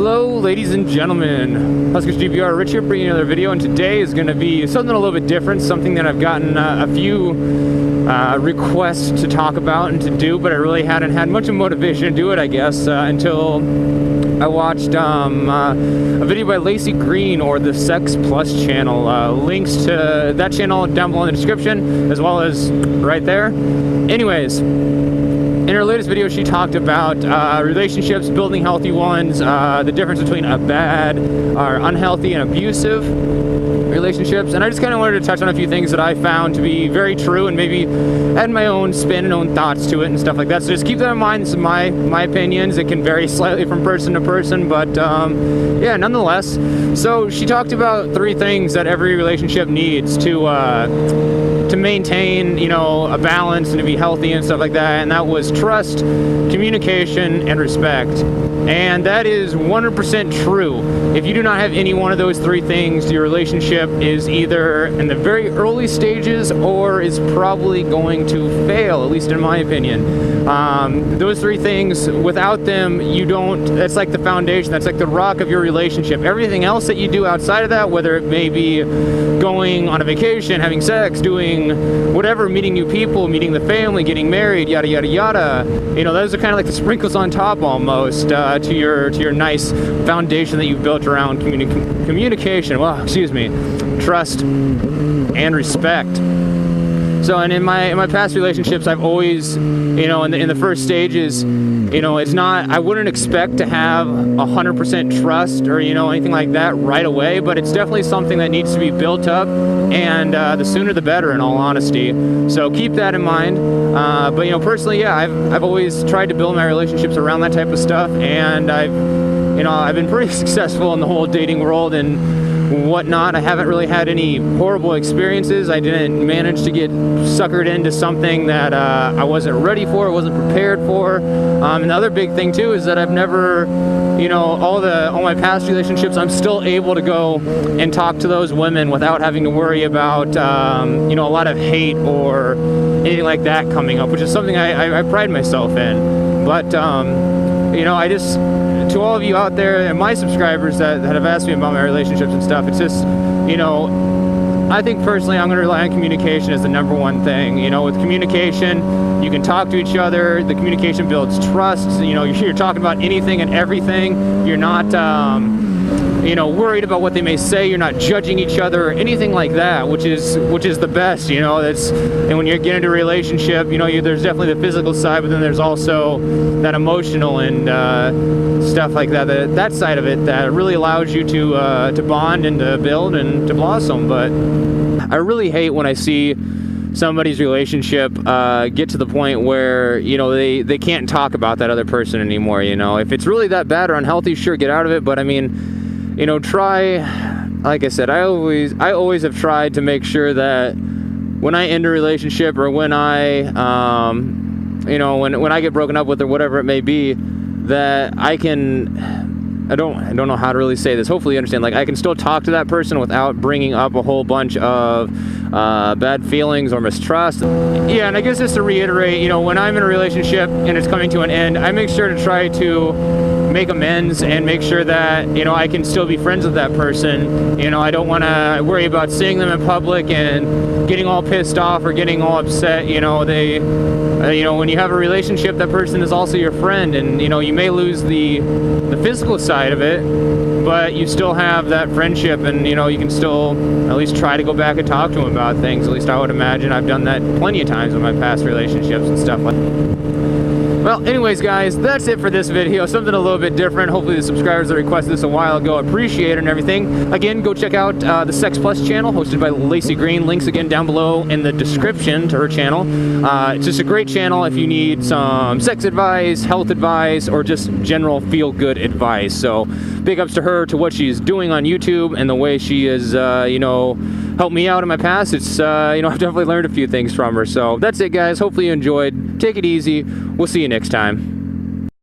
Hello ladies and gentlemen, HuskerzGBR Rich here bringing another video, and today is going to be something a little bit different, something that I've gotten a few requests to talk about and to do, but I really hadn't had much of motivation to do it, I guess, until I watched a video by Laci Green, or the Sex Plus channel. Links to that channel down below in the description, as well as right there. Anyways, in her latest video, she talked about relationships, building healthy ones, the difference between a bad or unhealthy and abusive relationships, and I just kind of wanted to touch on a few things that I found to be very true, and maybe add my own spin and own thoughts to it and stuff like that. So just keep that in mind. This is my opinions. It can vary slightly from person to person, but yeah, nonetheless. So she talked about 3 things that every relationship needs to maintain, you know, a balance and to be healthy and stuff like that, and that was trust, communication, and respect. And that is 100% true. If you do not have any one of those 3 things, your relationship is either in the very early stages or is probably going to fail, at least in my opinion. Those 3 things, without them, you don't, that's like the foundation, that's like the rock of your relationship. Everything else that you do outside of that, whether it may be going on a vacation, having sex, doing whatever, meeting new people, meeting the family, getting married, yada yada yada, you know, those are kind of like the sprinkles on top almost to your nice foundation that you've built around communication, well, excuse me, trust and respect. So, and in my past relationships, I've always, you know, in the first stages, you know, it's not, I wouldn't expect to have 100% trust or, you know, anything like that right away, but it's definitely something that needs to be built up, and the sooner the better, in all honesty. So keep that in mind. But, you know, personally, yeah, I've always tried to build my relationships around that type of stuff, and I've been pretty successful in the whole dating world and whatnot. I haven't really had any horrible experiences. I didn't manage to get suckered into something that I wasn't ready for, wasn't prepared for. And the other big thing too is that I've never, you know, all my past relationships, I'm still able to go and talk to those women without having to worry about you know, a lot of hate or anything like that coming up, which is something I pride myself in. But you know, I just, to all of you out there and my subscribers that have asked me about my relationships and stuff, it's just, you know, I think personally I'm going to rely on communication as the #1 thing. You know, with communication, you can talk to each other. The communication builds trust. You know, you're talking about anything and everything. You're not, you know, worried about what they may say. You're not judging each other or anything like that, which is the best. You know, and when you get into a relationship, you know, there's definitely the physical side, but then there's also that emotional and stuff like that. That side of it that really allows you to bond and to build and to blossom. But I really hate when I see somebody's relationship get to the point where, you know, they can't talk about that other person anymore. You know, if it's really that bad or unhealthy, sure, get out of it. But I mean, you know, try, like I said, I always have tried to make sure that when I end a relationship, or when I you know, when I get broken up with, or whatever it may be, that I don't know how to really say this. Hopefully you understand. Like, I can still talk to that person without bringing up a whole bunch of bad feelings or mistrust. Yeah, and I guess just to reiterate, you know, when I'm in a relationship and it's coming to an end, I make sure to try to make amends and make sure that, you know, I can still be friends with that person. You know, I don't want to worry about seeing them in public and getting all pissed off or getting all upset. You know, you know, when you have a relationship, that person is also your friend, and, you know, you may lose the physical side of it, but you still have that friendship, and, you know, you can still at least try to go back and talk to them about things. At least I would imagine. I've done that plenty of times in my past relationships and stuff like that. Well, anyways, guys, that's it for this video. Something a little bit different. Hopefully the subscribers that requested this a while ago appreciate it and everything. Again, go check out the Sex Plus channel, hosted by Laci Green. Links again down below in the description to her channel. It's just a great channel if you need some sex advice, health advice, or just general feel-good advice. So big ups to her, to what she's doing on YouTube, and the way she has, you know, helped me out in my past. It's, you know, I've definitely learned a few things from her. So that's it, guys. Hopefully you enjoyed. Take it easy. We'll see you next time.